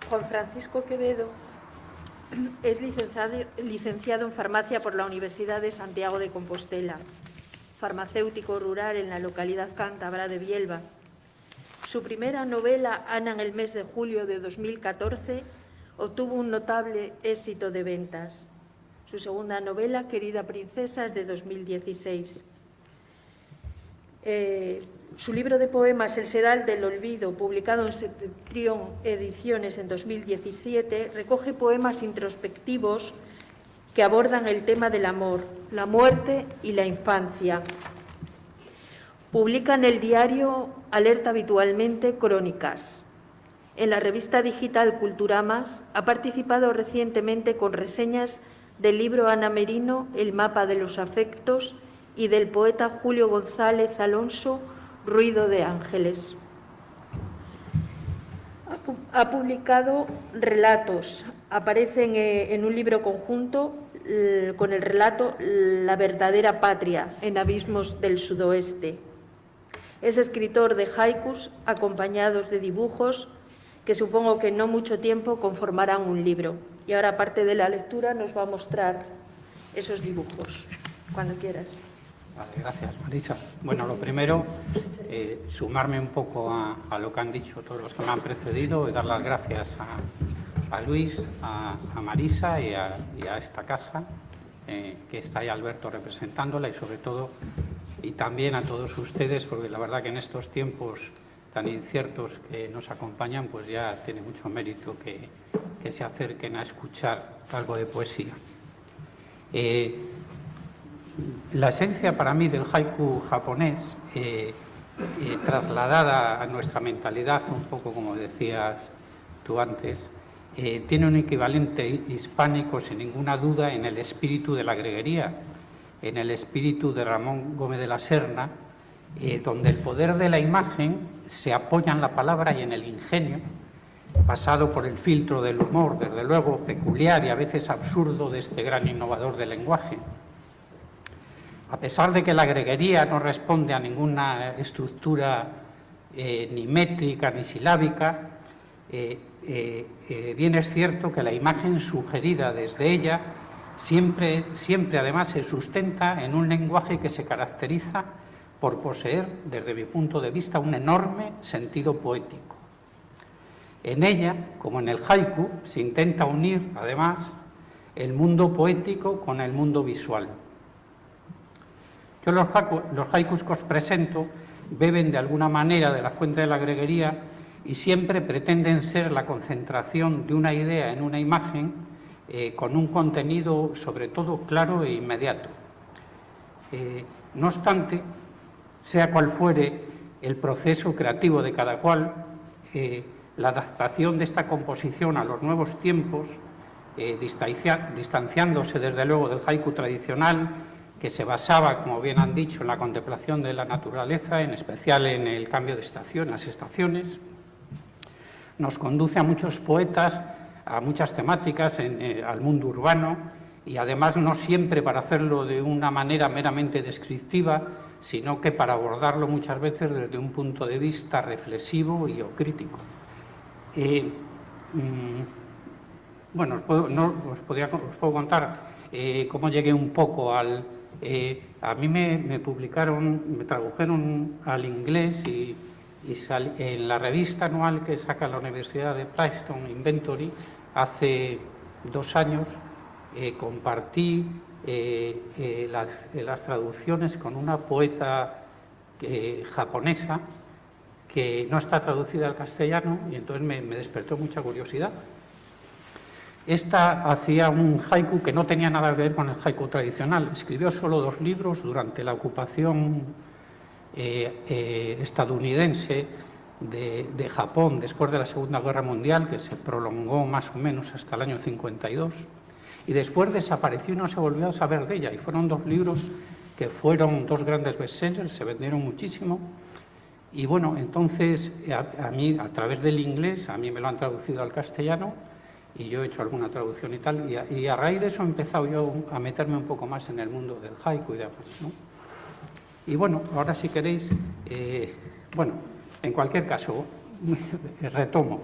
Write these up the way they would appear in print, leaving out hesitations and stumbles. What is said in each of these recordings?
Juan Francisco Quevedo es licenciado en farmacia por la Universidad de Santiago de Compostela, farmacéutico rural en la localidad cántabra de Bielva. Su primera novela, Ana, en el mes de julio de 2014, obtuvo un notable éxito de ventas. Su segunda novela, Querida princesa, es de 2016. Su libro de poemas, El sedal del olvido, publicado en Septentrión Ediciones en 2017, recoge poemas introspectivos que abordan el tema del amor, la muerte y la infancia. Publica en el diario Alerta habitualmente crónicas. En la revista digital Culturamas ha participado recientemente con reseñas del libro Ana Merino, El mapa de los afectos, y del poeta Julio González Alonso, Ruido de ángeles. Ha publicado relatos, aparecen en un libro conjunto con el relato La verdadera patria, en abismos del sudoeste. Es escritor de haikus acompañados de dibujos que supongo que en no mucho tiempo conformarán un libro. Y ahora, aparte de la lectura, nos va a mostrar esos dibujos, cuando quieras. Vale, gracias, Marisa. Bueno, lo primero, sumarme un poco a lo que han dicho todos los que me han precedido y dar las gracias a Luis, a Marisa y a esta casa, que está ahí Alberto representándola, y sobre todo, y también a todos ustedes, porque la verdad que en estos tiempos tan inciertos que nos acompañan, pues ya tiene mucho mérito que se acerquen a escuchar algo de poesía. La esencia para mí del haiku japonés, trasladada a nuestra mentalidad, un poco como decías tú antes, tiene un equivalente hispánico sin ninguna duda en el espíritu de la greguería, en el espíritu de Ramón Gómez de la Serna, donde el poder de la imagen se apoya en la palabra y en el ingenio, pasado por el filtro del humor, desde luego peculiar y a veces absurdo de este gran innovador del lenguaje. A pesar de que la greguería no responde a ninguna estructura ni métrica ni silábica, bien es cierto que la imagen sugerida desde ella siempre además se sustenta en un lenguaje que se caracteriza por poseer, desde mi punto de vista, un enorme sentido poético. En ella, como en el haiku, se intenta unir, además, el mundo poético con el mundo visual. Yo los haikus que os presento beben de alguna manera de la fuente de la greguería y siempre pretenden ser la concentración de una idea en una imagen con un contenido sobre todo claro e inmediato. No obstante, sea cual fuere el proceso creativo de cada cual, la adaptación de esta composición a los nuevos tiempos, distanciándose desde luego del haiku tradicional, que se basaba, como bien han dicho, en la contemplación de la naturaleza, en especial en el cambio de estación, las estaciones, nos conduce a muchos poetas, a muchas temáticas, al mundo urbano, y además no siempre para hacerlo de una manera meramente descriptiva, sino que para abordarlo muchas veces desde un punto de vista reflexivo y o crítico. Bueno, os puedo contar cómo llegué un poco al... a mí me tradujeron al inglés y en la revista anual que saca la Universidad de Princeton, Inventory, hace 2 años compartí las traducciones con una poeta japonesa que no está traducida al castellano, y entonces me despertó mucha curiosidad. Esta hacía un haiku que no tenía nada que ver con el haiku tradicional. Escribió solo 2 libros durante la ocupación estadounidense de Japón después de la Segunda Guerra Mundial, que se prolongó más o menos hasta el año 52, y después desapareció y no se volvió a saber de ella. Y fueron 2 libros que fueron 2 grandes bestsellers, se vendieron muchísimo. Y bueno, entonces a mí, a través del inglés, a mí me lo han traducido al castellano, y yo he hecho alguna traducción y tal, y a raíz de eso he empezado yo a meterme un poco más en el mundo del haiku y demás, ¿no? Y bueno, ahora si queréis, bueno, en cualquier caso, retomo.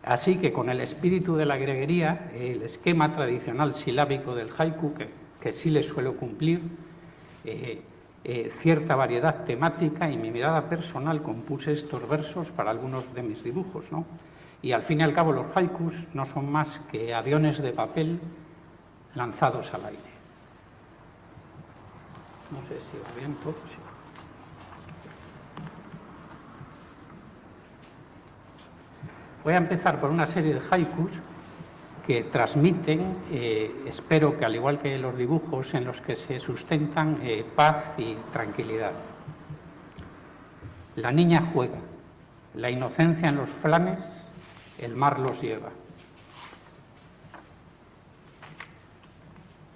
Así que con el espíritu de la greguería, el esquema tradicional silábico del haiku, que sí le suelo cumplir, cierta variedad temática y mi mirada personal, compuse estos versos para algunos de mis dibujos, ¿no? Y al fin y al cabo los haikus no son más que aviones de papel lanzados al aire. No sé si va bien todo, sí. Voy a empezar por una serie de haikus que transmiten, espero que al igual que los dibujos en los que se sustentan, paz y tranquilidad. La niña juega, la inocencia en los flanes, el mar los lleva.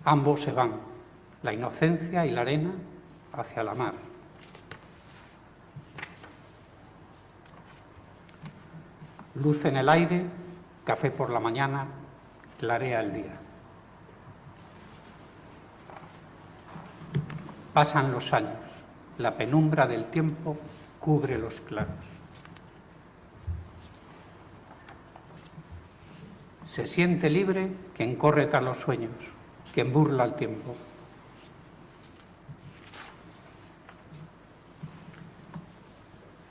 Ambos se van, la inocencia y la arena, hacia la mar. Luz en el aire, café por la mañana, clarea el día. Pasan los años, la penumbra del tiempo cubre los claros. Se siente libre quien corre tras los sueños, quien burla al tiempo.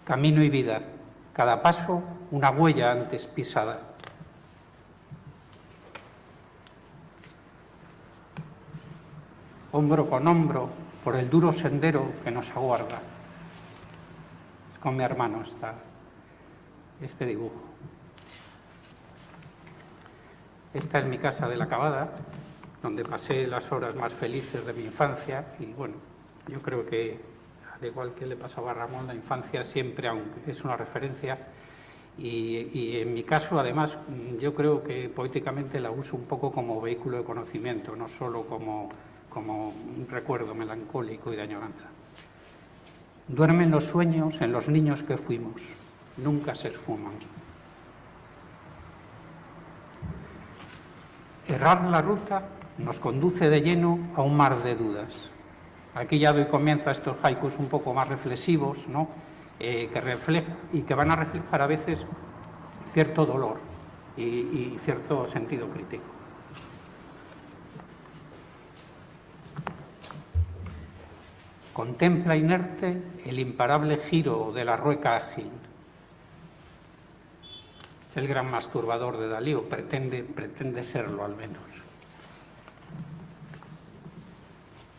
Camino y vida, cada paso una huella antes pisada. Hombro con hombro por el duro sendero que nos aguarda. Es con mi hermano este dibujo. Esta es mi casa de la Cabada, donde pasé las horas más felices de mi infancia y bueno, yo creo que al igual que le pasaba a Ramón, la infancia siempre, aunque es una referencia, y en mi caso además yo creo que poéticamente la uso un poco como vehículo de conocimiento, no solo como un recuerdo melancólico y de añoranza. Duermen los sueños en los niños que fuimos, nunca se esfuman. Errar la ruta nos conduce de lleno a un mar de dudas. Aquí ya doy comienzo a estos haikus un poco más reflexivos, ¿no? Que van a reflejar a veces cierto dolor y cierto sentido crítico. Contempla inerte el imparable giro de la rueca ágil. Es el gran masturbador de Dalí, o pretende serlo al menos.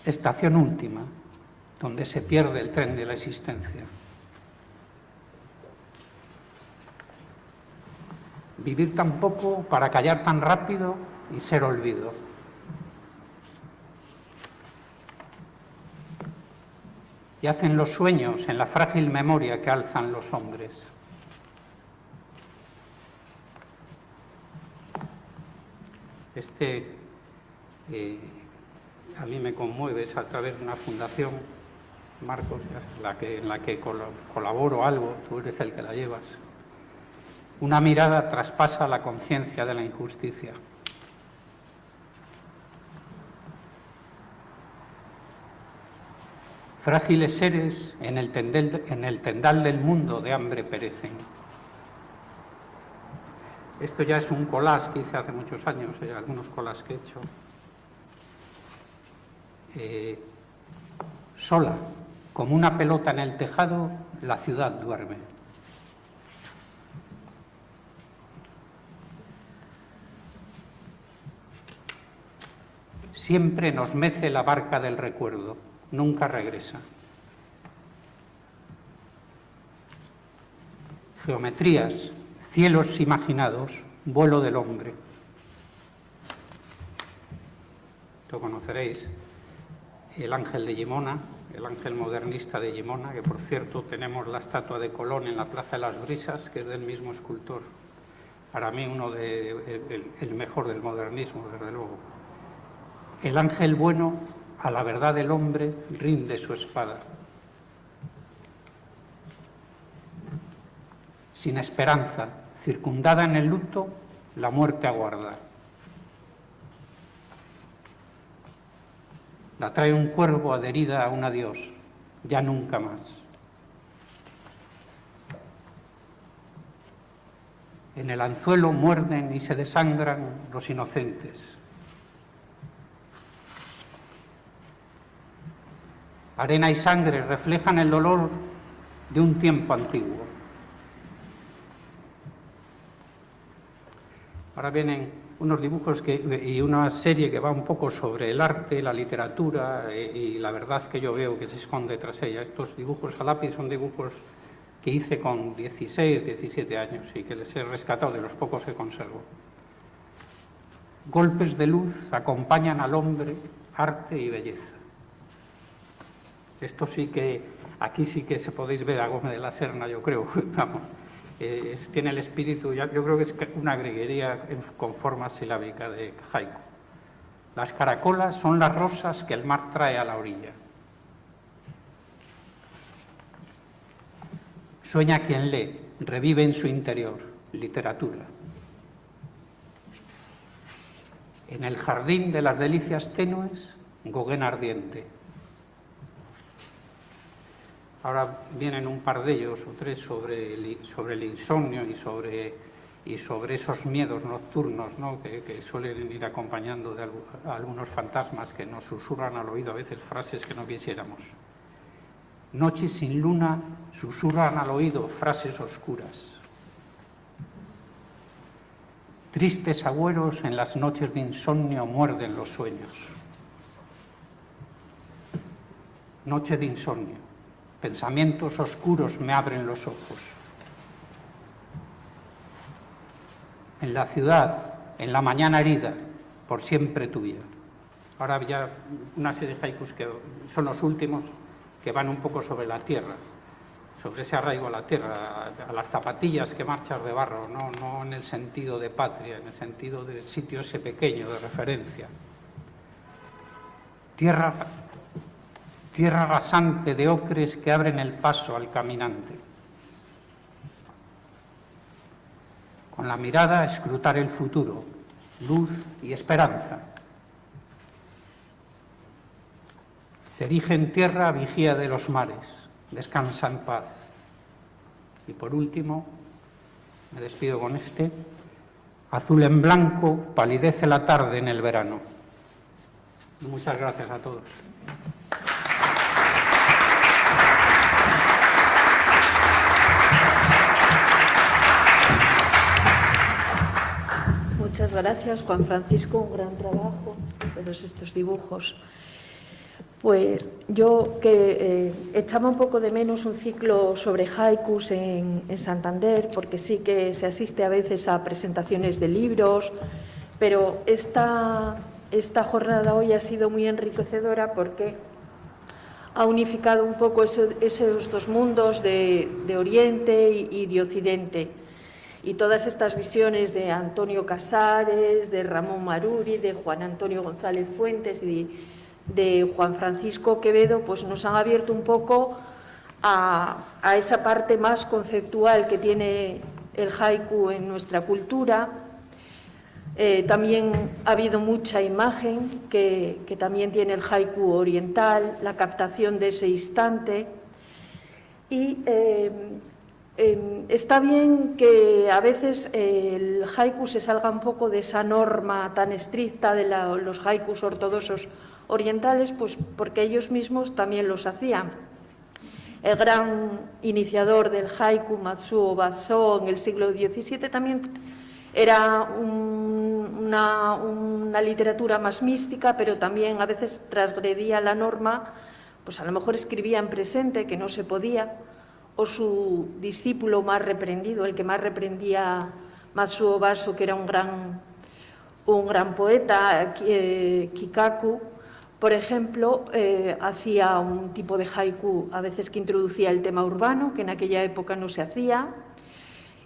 Estación última, donde se pierde el tren de la existencia. Vivir tan poco para callar tan rápido y ser olvido. Yacen los sueños en la frágil memoria que alzan los hombres. A mí me conmueve, es a través de una fundación, Marcos, en la que colaboro algo, tú eres el que la llevas. Una mirada traspasa la conciencia de la injusticia. Frágiles seres en el tendal del mundo de hambre perecen. Esto ya es un collage que hice hace muchos años, algunos collages que he hecho. Sola, como una pelota en el tejado, la ciudad duerme. Siempre nos mece la barca del recuerdo, nunca regresa. Geometrías, cielos imaginados, vuelo del hombre. Lo conoceréis, el ángel de Gimona, el ángel modernista de Gimona, que por cierto tenemos la estatua de Colón en la Plaza de las Brisas, que es del mismo escultor. Para mí el mejor del modernismo, desde luego. El ángel bueno, a la verdad del hombre, rinde su espada. Sin esperanza, circundada en el luto, la muerte aguarda. La trae un cuervo adherida a un adiós, ya nunca más. En el anzuelo muerden y se desangran los inocentes. Arena y sangre reflejan el dolor de un tiempo antiguo. Ahora vienen unos dibujos y una serie que va un poco sobre el arte, la literatura y la verdad que yo veo que se esconde tras ella. Estos dibujos a lápiz son dibujos que hice con 16, 17 años y que les he rescatado de los pocos que conservo. Golpes de luz acompañan al hombre, arte y belleza. Esto sí que, aquí sí que se podéis ver a Gómez de la Serna, yo creo, vamos. Tiene el espíritu, yo creo que es una greguería con forma silábica de haiku. Las caracolas son las rosas que el mar trae a la orilla. Sueña quien lee, revive en su interior, literatura. En el jardín de las delicias tenues, Gauguin ardiente. Ahora vienen un par de ellos o tres sobre el insomnio y sobre esos miedos nocturnos, ¿no? que suelen ir acompañando de algunos fantasmas que nos susurran al oído a veces frases que no quisiéramos. Noches sin luna susurran al oído frases oscuras. Tristes agüeros en las noches de insomnio muerden los sueños. Noche de insomnio. Pensamientos oscuros me abren los ojos. En la ciudad, en la mañana herida, por siempre tuya. Ahora ya una serie de haikus que son los últimos, que van un poco sobre la tierra, sobre ese arraigo a la tierra, a las zapatillas que marchas de barro, no en el sentido de patria, en el sentido del sitio ese pequeño de referencia. Tierra rasante de ocres que abren el paso al caminante. Con la mirada escrutar el futuro, luz y esperanza. Se erige en tierra vigía de los mares, descansa en paz. Y por último, me despido con este, azul en blanco, palidece la tarde en el verano. Muchas gracias a todos. Muchas gracias, Juan Francisco, un gran trabajo, todos estos dibujos. Pues yo que echaba un poco de menos un ciclo sobre haikus en Santander, porque sí que se asiste a veces a presentaciones de libros, pero esta jornada hoy ha sido muy enriquecedora porque ha unificado un poco esos dos mundos de Oriente y de Occidente. Y todas estas visiones de Antonio Casares, de Ramón Maruri, de Juan Antonio González Fuentes y de Juan Francisco Quevedo, pues nos han abierto un poco a esa parte más conceptual que tiene el haiku en nuestra cultura. También ha habido mucha imagen que también tiene el haiku oriental, la captación de ese instante. Y está bien que a veces el haiku se salga un poco de esa norma tan estricta de los haikus ortodoxos orientales, pues porque ellos mismos también los hacían. El gran iniciador del haiku, Matsuo Basho, en el siglo XVII también era una literatura más mística, pero también a veces transgredía la norma, pues a lo mejor escribía en presente, que no se podía, o su discípulo más reprendido, el que más reprendía Matsuo Basho, que era un gran poeta, Kikaku, por ejemplo, hacía un tipo de haiku a veces que introducía el tema urbano, que en aquella época no se hacía,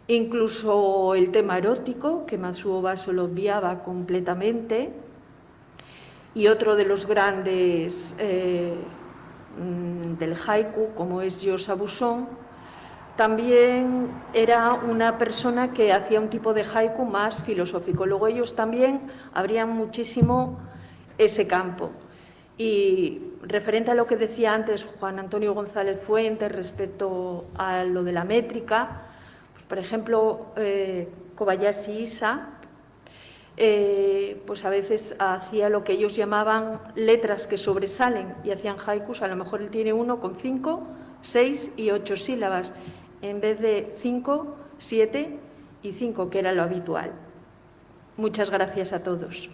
incluso el tema erótico, que Matsuo Basho lo obviaba completamente, y otro de los grandes del haiku, como es Yosa Buson, también era una persona que hacía un tipo de haiku más filosófico. Luego ellos también abrían muchísimo ese campo. Y referente a lo que decía antes Juan Antonio González Fuentes respecto a lo de la métrica, pues por ejemplo, Kobayashi Isa, pues a veces hacía lo que ellos llamaban letras que sobresalen y hacían haikus. A lo mejor él tiene uno con 5, 6 y 8 sílabas, en vez de 5, 7 y 5, que era lo habitual. Muchas gracias a todos.